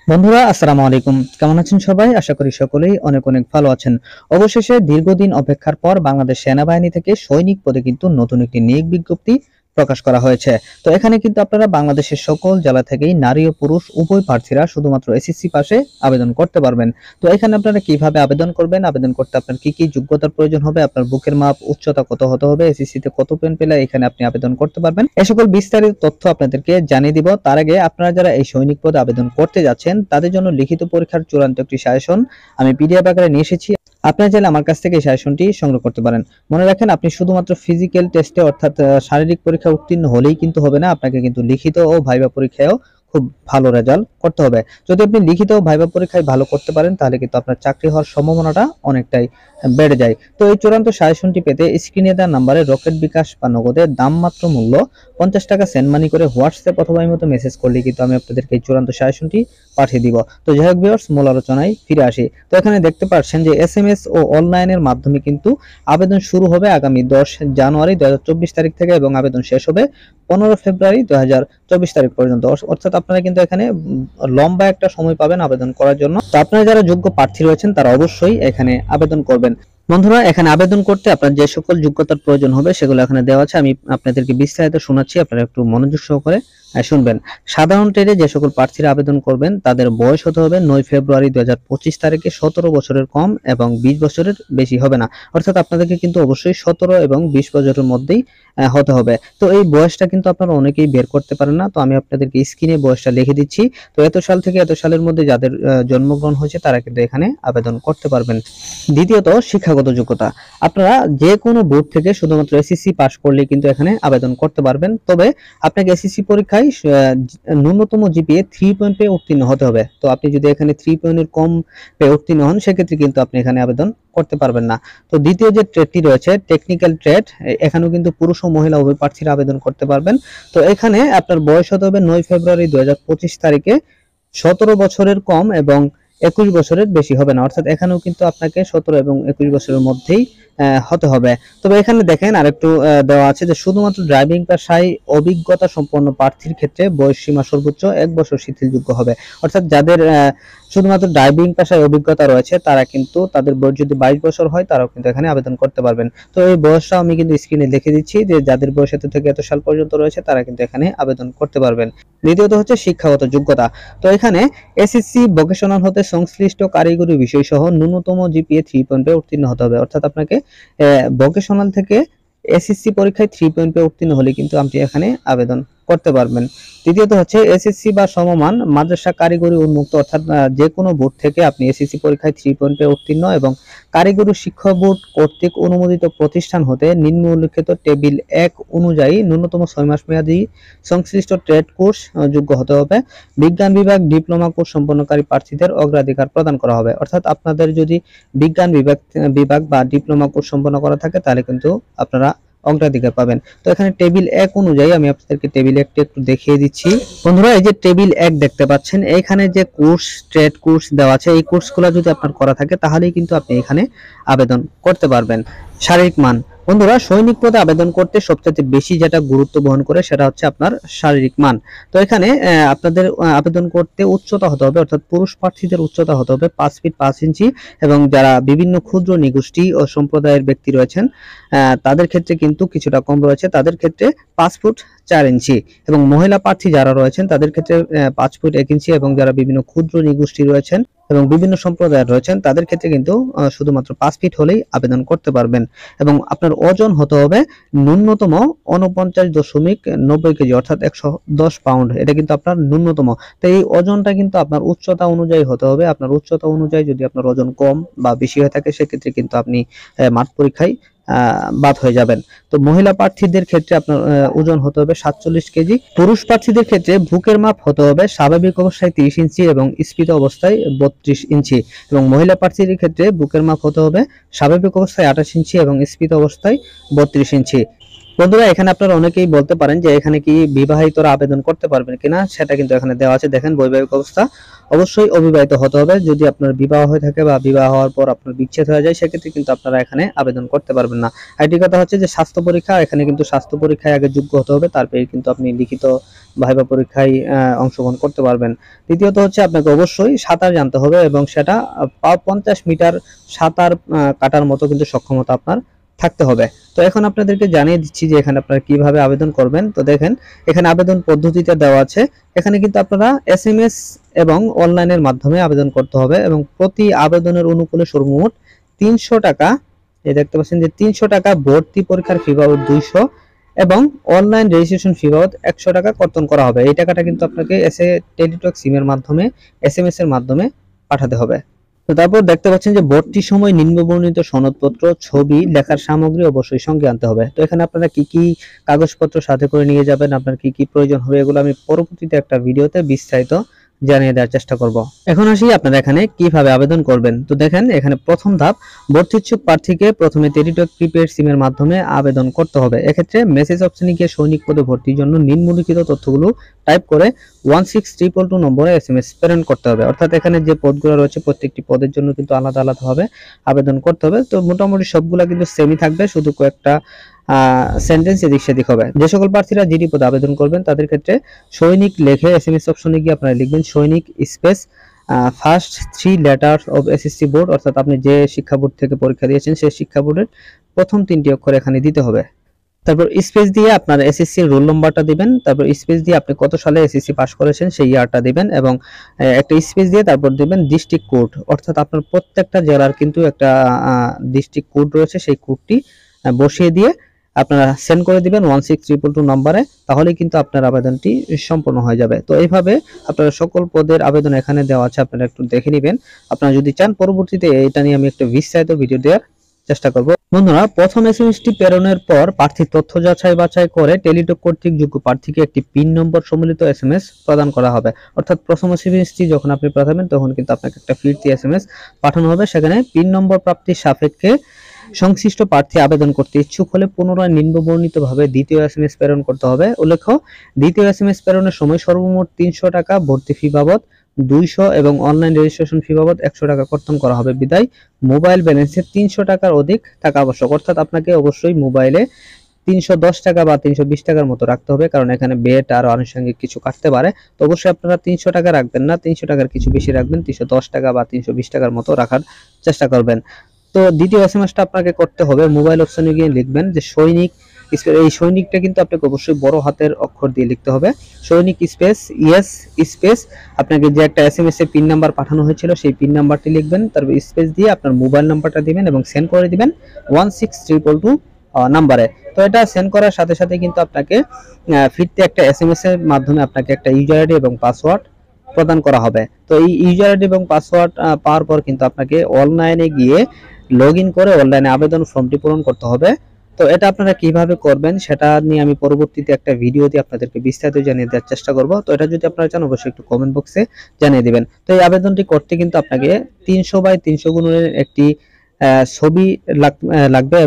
বন্ধুরা আসসালামু আলাইকুম, কেমন আছেন সবাই? আশা করি সকলেই অনেক অনেক ভালো আছেন। অবশেষে দীর্ঘদিন অপেক্ষার পর বাংলাদেশ সেনাবাহিনী থেকে সৈনিক পদে কিন্তু নতুন একটি নিয়োগ বিজ্ঞপ্তি প্রকাশ করা হয়েছে। তো এখানে কিন্তু আপনারা বাংলাদেশের সকল জেলা থেকেই নারী ও পুরুষ উভয় প্রার্থীরা শুধুমাত্র এসএসসি পাশে আবেদন করতে পারবেন। তো এখানে আপনারা কিভাবে আবেদন করবেন, আবেদন করতে আপনার কি কি যোগ্যতার প্রয়োজন হবে, আপনার বুকের মাপ উচ্চতা কত হতে হবে, এসএসসি তে কত পয়েন্ট পেলে এখানে আপনি আবেদন করতে পারবেন, এই সকল বিস্তারিত তথ্য আপনাদেরকে জানিয়ে দিব। তার আগে আপনারা যারা এই সৈনিক পদে আবেদন করতে যাচ্ছেন তাদের জন্য লিখিত পরীক্ষার চূড়ান্ত একটি সাজেশন আমি পিডিএফ আকারে নিয়ে এসেছি। আপনারা চাইলে আমার কাছ থেকে এই সাজেশনটি সংগ্রহ করতে পারেন। মনে রাখেন, আপনি শুধুমাত্র ফিজিক্যাল টেস্টে অর্থাৎ শারীরিক পরীক্ষা উত্তীর্ণ হলেই কিন্তু হবে না, আপনাকে কিন্তু লিখিত ও ভাইভা পরীক্ষায়ও খুব ভালো রেজাল্ট করতে হবে। যদি আপনি লিখিত ও ভাইভা পরীক্ষায় ভালো করতে পারেন তাহলে কিন্তু আপনার চাকরি হওয়ার সম্ভাবনাটা অনেকটাই বেড়ে যায়। তো এই চূড়ান্ত সাজেশনটি পেতে স্ক্রিনে দেওয়া নাম্বারে রকেট বিকাশ বা নগদে দাম মাত্র মূল্য 50 টাকা সেন্ড মানি করে হোয়াটসঅ্যাপ অথবা ইমোতে মেসেজ করলে কিন্তু আমি আপনাদেরকে এই চূড়ান্ত সাজেশনটি পাঠিয়ে দিব। তো যাই হোক ভিউয়ার্স, মূল আলোচনায় ফিরে আসি। তো এখানে দেখতে পাচ্ছেন যে এসএমএস ও অনলাইনের মাধ্যমে কিন্তু আবেদন শুরু হবে আগামী 10 জানুয়ারি 2024 তারিখ থেকে এবং আবেদন শেষ হবে 15 ফেব্রুয়ারি 2024 তারিখ পর্যন্ত। অর্থাৎ আপনারা কিন্তু এখানে লম্বা একটা সময় পাবেন আবেদন করার জন্য। তো আপনারা যারা যোগ্য প্রার্থী রয়েছেন তারা অবশ্যই এখানে আবেদন করবেন। বন্ধুরা, এখানে আবেদন করতে আপনার যে সকল যোগ্যতার প্রয়োজন হবে সেগুলো এখানে দেওয়া আছে, আমি আপনাদেরকে বিস্তারিত শোনাচ্ছি, আপনারা একটু মনোযোগ সহকারে শুনবেন। সাধারণ ট্রেডে যে সকল প্রার্থীরা আবেদন করবেন তাদের বয়স হতে হবে 9 ফেব্রুয়ারি 2025 তারিখে 17 বছরের কম এবং 20 বছরের বেশি হবে না। অর্থাৎ আপনাদেরকে কিন্তু অবশ্যই 17 এবং 20 বছরের মধ্যেই হতে হবে। তো এই বয়সটা কিন্তু আপনারা অনেকেই বের করতে পারেন না, তো আমি আপনাদেরকে স্ক্রিনে বয়সটা লিখে দিচ্ছি। তো এত সাল থেকে এত সালের মধ্যে যাদের জন্মগ্রহণ হয়েছে তারা কিন্তু এখানে আবেদন করতে পারবেন। দ্বিতীয়ত, শিক্ষাগত যোগ্যতা। আপনারা যে কোনো বোর্ড থেকে শুধুমাত্র এসএসসি পাস করলে কিন্তু এখানে আবেদন করতে পারবেন। তবে আপনাকে এসএসসি পরীক্ষায় ন্যূনতম জিপিএ 3 পয়েন্ট পেয়ে উত্তীর্ণ হতে হবে। তো আপনি যদি এখানে 3 পয়েন্টের কম পেয়ে উত্তীর্ণ হন সেক্ষেত্রে কিন্তু আপনি এখানে আবেদন করতে পারবেন না। তো দ্বিতীয় যে ট্রেডটি রয়েছে টেকনিক্যাল ট্রেড, এখানেও কিন্তু পুরুষ ও মহিলা উভয় প্রার্থীরা আবেদন করতে পারবেন। তো এখানে আপনার বয়স হতে হবে 9 ফেব্রুয়ারি 2025 তারিখে 17 বছরের কম এবং 21 বছরের বেশি হবে না। অর্থাৎ এখানেও কিন্তু আপনাকে 17 এবং 21 বছরের মধ্যেই হতে হবে। তবে এখানে দেখেন আরেকটু দেওয়া আছে যে শুধুমাত্র ড্রাইভিং পেশায় অভিজ্ঞতা সম্পন্ন প্রার্থীর ক্ষেত্রে বয়স সীমা সর্বোচ্চ 1 বছর শিথিলযোগ্য হবে। অর্থাৎ যাদের শুধুমাত্র ড্রাইভিং পেশায় অভিজ্ঞতা রয়েছে তারা কিন্তু, তাদের বয়স যদি 22 বছর হয় তারাও কিন্তু এখানে আবেদন করতে পারবেন। তো এই বয়সটা আমি কিন্তু স্ক্রিনে লিখে দিচ্ছি যে যাদের বয়স এত থেকে এত সাল পর্যন্ত রয়েছে তারা কিন্তু এখানে আবেদন করতে পারবেন। দ্বিতীয়ত হচ্ছে শিক্ষাগত যোগ্যতা। তো এখানে এসএসসি ভোকেশনাল হতে সংশ্লিষ্ট কারিগরি বিষয় সহ ন্যূনতম জিপিএ 3 পয়েন্ট পেয়ে উত্তীর্ণ হতে হবে। অর্থাৎ আপনাকে ভোকেশনাল থেকে এসএসসি পরীক্ষায় 3 পয়েন্ট পেয়ে উত্তীর্ণ হলে কিন্তু আপনি এখানে আবেদন করতে পারবেন। তৃতীয়ত হচ্ছে এসএসসি বা সমমান মাদ্রাসা কারিগরি উন্মুক্ত, অর্থাৎ যে কোনো বোর্ড থেকে আপনি এসএসসি পরীক্ষায় 3 পয়েন্ট পেয়ে উত্তীর্ণ এবং কারিগরি শিক্ষা বোর্ড কর্তৃক অনুমোদিত প্রতিষ্ঠান হতে নিম্ন উল্লেখিত টেবিল 1 অনুযায়ী ন্যূনতম 6 মাস মেয়াদী সংশ্লিষ্ট ট্রেড কোর্স যোগ্য হতে হবে। বিজ্ঞান বিভাগ ডিপ্লোমা কোর্স সম্পন্নকারী প্রার্থীদের অগ্রাধিকার প্রদান করা হবে। অর্থাৎ আপনাদের যদি বিজ্ঞান বিভাগ বা ডিপ্লোমা কোর্স সম্পন্ন করা থাকে তাহলে কিন্তু আপনারা অগ্রাধিকার পাবেন। তো এখানে টেবিল 1 অনুযায়ী আমি আপনাদেরকে টেবিল 1টি একটু দেখিয়ে দিচ্ছি। বন্ধুরা, এই যে টেবিল 1 দেখতে পাচ্ছেন, এইখানে যে কোর্স, ট্রেড কোর্স দেওয়া আছে, এই কোর্সগুলো যদি আপনার করা থাকে তাহলেই কিন্তু আপনি এখানে আবেদন করতে পারবেন। শারীরিক মান। বন্ধুরা, সৈনিক পদে আবেদন করতে সবচেয়ে বেশি যেটা গুরুত্ব বহন করে সেটা হচ্ছে আপনার শারীরিক মান। তো এখানে আপনাদের আবেদন করতে উচ্চতা হতে হবে, অর্থাৎ পুরুষ প্রার্থীদের উচ্চতা হতে হবে 5 ফিট 5 ইঞ্চি এবং যারা বিভিন্ন ক্ষুদ্র নিগোষ্ঠী ও সম্প্রদায়ের ব্যক্তি রয়েছেন তাদের ক্ষেত্রে কিন্তু কিছুটা কম রয়েছে, তাদের ক্ষেত্রে 5 ফুট 4 ইঞ্চি এবং মহিলা প্রার্থী যারা রয়েছেন তাদের ক্ষেত্রে 5 ফুট 1 ইঞ্চি এবং যারা বিভিন্ন ক্ষুদ্র নিগোষ্ঠী রয়েছেন এবং বিভিন্ন সম্প্রদায়ের রয়েছেন তাদের ক্ষেত্রে কিন্তু শুধুমাত্র 5 ফিট হলেই আবেদন করতে পারবেন। এবং আপনার ওজন হতে হবে ন্যূনতম 49.90 কেজি, অর্থাৎ 110 পাউন্ড, এটা কিন্তু আপনার ন্যূনতম। তো এই ওজনটা কিন্তু আপনার উচ্চতা অনুযায়ী হতে হবে। আপনার উচ্চতা অনুযায়ী যদি আপনার ওজন কম বা বেশি হয়ে থাকে সেক্ষেত্রে কিন্তু আপনি মাঠ পরীক্ষায় বাদ হয়ে যাবেন। তো মহিলা প্রার্থীদের ক্ষেত্রে আপনার ওজন হতে হবে 47 কেজি। পুরুষ প্রার্থীদের ক্ষেত্রে বুকের মাপ হতে হবে স্বাভাবিক অবস্থায় 30 ইঞ্চি এবং স্ফীত অবস্থায় 32 ইঞ্চি এবং মহিলা প্রার্থীদের ক্ষেত্রে বুকের মাপ হতে হবে স্বাভাবিক অবস্থায় 28 ইঞ্চি এবং স্ফীত অবস্থায় 32 ইঞ্চি। বন্ধুরা, এখানে আপনারা অনেকেই বলতে পারেন যে এখানে কি বিবাহিতরা আবেদন করতে পারবেন কিনা, সেটা কিন্তু এখানে দেওয়া আছে। দেখেন বৈবাহিক অবস্থা অবশ্যই অবিবাহিত হতে হবে। যদি আপনার বিবাহ হয়ে থাকে বা বিবাহ হওয়ার পর আপনার বিচ্ছেদ হয়ে যায়, সেক্ষেত্রে কিন্তু আপনারা এখানে আবেদন করতে পারবেন না। আরেকটি কথা হচ্ছে যে স্বাস্থ্য পরীক্ষা, এখানে কিন্তু স্বাস্থ্য পরীক্ষায় আগে যোগ্য হতে হবে, তারপরে কিন্তু আপনি লিখিত ভাইবা পরীক্ষায় অংশগ্রহণ করতে পারবেন। দ্বিতীয়ত হচ্ছে আপনাকে অবশ্যই সাঁতার জানতে হবে এবং সেটা 50 মিটার সাঁতার কাটার মতো কিন্তু সক্ষমতা আপনার থাকতে হবে। তো এখন আপনাদেরকে জানিয়ে দিচ্ছি যে এখানে আপনারা কিভাবে আবেদন করবেন। তো দেখেন এখানে আবেদন পদ্ধতিতে দেওয়া আছে। এখানে কিন্তু আপনারা এসএমএস এবং অনলাইনের মাধ্যমে আবেদন করতে হবে এবং প্রতি আবেদনের অনুকূলে সর্বমোট 300 টাকা, এই দেখতে পাচ্ছেন যে 300 টাকা ভর্তি পরীক্ষার ফি বাবদ 200 এবং অনলাইন রেজিস্ট্রেশন ফি বাবদ 100 টাকা কর্তন করা হবে। এই টাকাটা কিন্তু আপনাকে টেলিটক সিমের মাধ্যমে এসএমএস এর মাধ্যমে পাঠাতে হবে। তো তারপর দেখতে পাচ্ছেন যে ভর্তির সময় নিম্নবর্ণিত সনদপত্র, ছবি, লেখার সামগ্রী অবশ্যই সঙ্গে আনতে হবে। তো এখানে আপনারা কি কি কাগজপত্র সাথে করে নিয়ে যাবেন, আপনার কি কি প্রয়োজন হবে, এগুলো আমি পরবর্তীতে একটা ভিডিওতে বিস্তারিত জানিয়ে দেওয়ার চেষ্টা করব। এখন আসি আপনারা এখানে কিভাবে আবেদন করবেন। তো দেখেন এখানে প্রথম ধাপ, ভর্তি ইচ্ছুক প্রার্থীকে প্রথমে টেলিটক প্রিপেড সিমের মাধ্যমে আবেদন করতে হবে। এক্ষেত্রে মেসেজ অপশনে গিয়ে সৈনিক পদে ভর্তির জন্য নিম্নলিখিত তথ্যগুলো টাইপ করে 16222 নম্বরে এসএমএস প্রেরণ করতে হবে। অর্থাৎ এখানে যে পদগুলো রয়েছে প্রত্যেকটি পদের জন্য কিন্তু আলাদা আলাদা ভাবে আবেদন করতে হবে। তো মোটামুটি সবগুলা কিন্তু সেমই থাকবে, শুধু কয়েকটা সেন্টেন্স এদিক সেদিক হবে। যে সকল প্রার্থীরা জিডি পদে আবেদন করবেন তাদের ক্ষেত্রে সৈনিক লিখে এসএমএস অপশনে গিয়ে আপনারা লিখবেন সৈনিক space first 3 letters of SSC board, অর্থাৎ আপনি যে শিক্ষা বোর্ড থেকে পরীক্ষা দিয়েছেন সেই শিক্ষা বোর্ডের প্রথম 3টি অক্ষর এখানে দিতে হবে। তারপর স্পেস দিয়ে আপনার এসএসসি রোল নাম্বারটা দিবেন, তারপর স্পেস দিয়ে আপনি কত সালে এসএসসি পাস করেছেন সেই ইয়ারটা দিবেন এবং একটা স্পেস দিয়ে তারপর দিবেন ডিস্ট্রিক্ট কোড, অর্থাৎ আপনার প্রত্যেকটা জেলার কিন্তু একটা ডিস্ট্রিক্ট কোড রয়েছে, সেই কোডটি বসিয়ে দিয়ে আপনারা সেন্ড করে দিবেন 16222 নম্বরে, তাহলেই কিন্তু আপনার আবেদনটি সম্পূর্ণ হয়ে যাবে। তো এইভাবে আপনারা সকল পদের আবেদন এখানে দেওয়া আছে, আপনারা একটু দেখে নেবেন। আপনারা যদি চান পরবর্তীতে এটা নিয়ে আমি একটা বিস্তারিত ভিডিও দেওয়ার চেষ্টা করব। বন্ধুরা, প্রথম এসএমএসটি প্রেরণের পর প্রার্থীর তথ্য যাচাই বাছাই করে টেলিটক কর্তৃক যোগ্য প্রার্থীকে একটি পিন নম্বর সম্মিলিত এসএমএস প্রদান করা হবে। অর্থাৎ প্রথম এসএমএসটি যখন আপনি পাঠাবেন তখন কিন্তু আপনাকে একটা ফিরতি এসএমএস পাঠানো হবে, সেখানে পিন নম্বর প্রাপ্তির সাপেক্ষে সংশ্লিষ্ট প্রার্থী আবেদন করতে ইচ্ছুক হলে পুনরায় নিম্নবর্ণিতভাবে দ্বিতীয় এসএমএস প্রেরণ করতে হবে। উল্লেখ্য, দ্বিতীয় এসএমএস প্রেরণের সময় সর্বমোট 300 টাকা ভর্তি ফি বাবদ 200 এবং অনলাইন রেজিস্ট্রেশন ফি বাবদ 100 টাকা কর্তন করা হবে। বিদায় মোবাইল ব্যালেন্সে 300 টাকার অধিক থাকা আবশ্যক, অর্থাৎ আপনাকে অবশ্যই মোবাইলে 310 টাকা বা 320 টাকার মতো রাখতে হবে, কারণ এখানে বেট আর আনুষঙ্গিক কিছু কাটতে পারে। তো অবশ্যই আপনারা 300 টাকা রাখবেন না, 300 টাকার কিছু বেশি রাখবেন, 310 টাকা বা 320 টাকার মতো রাখার চেষ্টা করবেন। তো দ্বিতীয় এসএমএসটা আপনাকে করতে হবে, মোবাইল অপশনে গিয়ে লিখবেন যে সৈনিক, এই সৈনিকটা কিন্তু আপনাকে অবশ্যই বড় হাতের অক্ষর দিয়ে লিখতে হবে। সৈনিক স্পেস ইয়েস স্পেস আপনাকে যে একটা এসএমএস এর পিন নাম্বার পাঠানো হয়েছিল সেই পিন নাম্বারটি লিখবেন, তারপর স্পেস দিয়ে আপনার মোবাইল নাম্বারটা দিবেন এবং সেন্ড করে দিবেন 16322 নাম্বারে। তো এটা সেন্ড করার সাথে সাথে কিন্তু আপনাকে ফিরতে একটা এসএমএস এর মাধ্যমে আপনাকে একটা ইউজার আইডি এবং পাসওয়ার্ড প্রদান করা হবে। তো এই ইউজার আইডি এবং পাসওয়ার্ড পাওয়ার পর কিন্তু আপনাকে অনলাইনে গিয়ে লগইন করে অনলাইনে আবেদন ফর্মটি পূরণ করতে হবে। তো এটা আপনারা কিভাবে করবেন সেটা নিয়ে আমি পরবর্তীতে একটা ভিডিওতে আপনাদেরকে বিস্তারিত জানিয়ে দেওয়ার চেষ্টা করব। তো এটা যদি আপনারা চান অবশ্যই একটু কমেন্ট বক্সে জানিয়ে দিবেন। তো এই আবেদনটি করতে কিন্তু আপনাকে 300x300 গুণের একটি ছবি লাগবে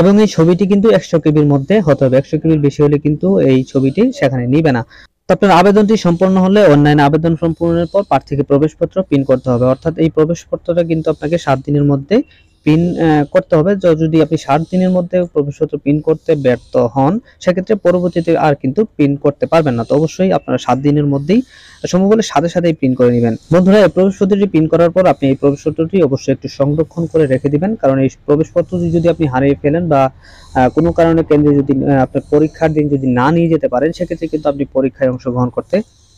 এবং এই ছবিটি কিন্তু 100 কেবির মধ্যে হতে হবে। 100 কেবির বেশি হলে কিন্তু এই ছবিটি সেখানে নিবে না। তো আপনার আবেদনটি সম্পন্ন হলে অনলাইন আবেদন ফর্ম পূরণের পর প্রার্থীকে প্রবেশপত্র প্রিন্ট করতে হবে, অর্থাৎ এই প্রবেশপত্রটা কিন্তু আপনাকে 7 দিনের মধ্যে পিন করতে হবে। যদি আপনি 7 দিনের মধ্যে প্রবেশপত্র পিন করতে ব্যর্থ হন সেক্ষেত্রে পরবর্তীতে আর কিন্তু পিন করতে পারবেন না। তো অবশ্যই আপনারা 7 দিনের মধ্যেই সম্ভব হলে সাথে সাথেই পিন করে নেবেন। বন্ধুরা, এই প্রবেশপত্রটি পিন করার পর আপনি এই প্রবেশপত্রটি অবশ্যই একটু সংরক্ষণ করে রেখে দিবেন, কারণ এই প্রবেশপত্রটি যদি আপনি হারিয়ে ফেলেন বা কোনো কারণে কেন্দ্রে যদি আপনার পরীক্ষার দিন যদি না নিয়ে যেতে পারেন সেক্ষেত্রে কিন্তু আপনি পরীক্ষায় অংশগ্রহণ করতে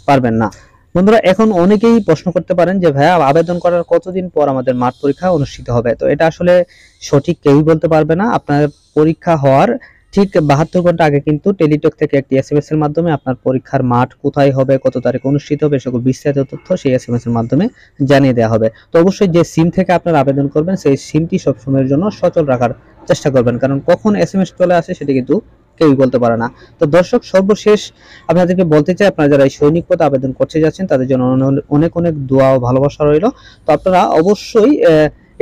পারবেন না। বন্ধুরা, এখন অনেকেই প্রশ্ন করতে পারেন যে ভাইয়া আবেদন করার কতদিন পর আমাদের মাঠ পরীক্ষা অনুষ্ঠিত হবে। তো এটা আসলে সঠিক কেউই বলতে পারবে না। আপনার পরীক্ষা হওয়ার ঠিক 72 ঘন্টা আগে কিন্তু টেলিটক থেকে একটি এসএমএস এর মাধ্যমে আপনার পরীক্ষার মাঠ কোথায় হবে, কত তারিখ অনুষ্ঠিত হবে, সকল বিস্তারিত তথ্য সেই এসএমএস এর মাধ্যমে জানিয়ে দেওয়া হবে। তো অবশ্যই যে সিম থেকে আপনারা আবেদন করবেন সেই সিমটি সব সময়ের জন্য সচল রাখার চেষ্টা করবেন, কারণ কখন এসএমএস চলে আসে সেটা কিন্তু কেউই বলতে পারে না। তো দর্শক, সর্বশেষ আপনাদেরকে বলতে চাই, আপনারা যারা এই সৈনিক পদে আবেদন করতে যাচ্ছেন তাদের জন্য অনেক অনেক দোয়া ও ভালোবাসা রইল। তো আপনারা অবশ্যই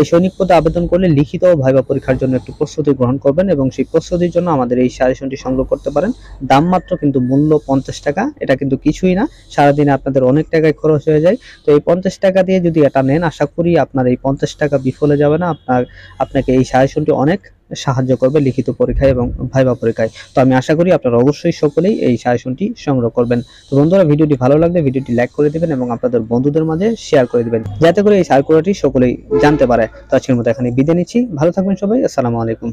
এই সৈনিক পদে আবেদন করলে লিখিত ও ভাইবা পরীক্ষার জন্য একটু প্রস্তুতি গ্রহণ করবেন এবং সেই প্রস্তুতির জন্য আমাদের এই সাজেশনটি সংগ্রহ করতে পারেন। দাম মাত্র কিন্তু মূল্য 50 টাকা, এটা কিন্তু কিছুই না, সারাদিনে আপনাদের অনেক টাকায় খরচ হয়ে যায়। তো এই 50 টাকা দিয়ে যদি এটা নেন, আশা করি আপনার এই 50 টাকা বিফলে যাবে না। আপনাকে এই সাজেশনটি অনেক সাহায্য করবে লিখিত পরীক্ষায় এবং ভাইবা পরীক্ষায়। তো আমি আশা করি আপনারা অবশ্যই সকলেই এই সাজেশনটি সংগ্রহ করবেন। তো বন্ধুরা, ভিডিওটি ভালো লাগলে ভিডিওটি লাইক করে দিবেন এবং আপনাদের বন্ধুদের মাঝে শেয়ার করে দিবেন, যাতে করে এই সার্কুলারটি সকলেই জানতে পারে। তো আজকের মতো এখানে বিদায় নিচ্ছি। ভালো থাকবেন সবাই। আসসালামু আলাইকুম।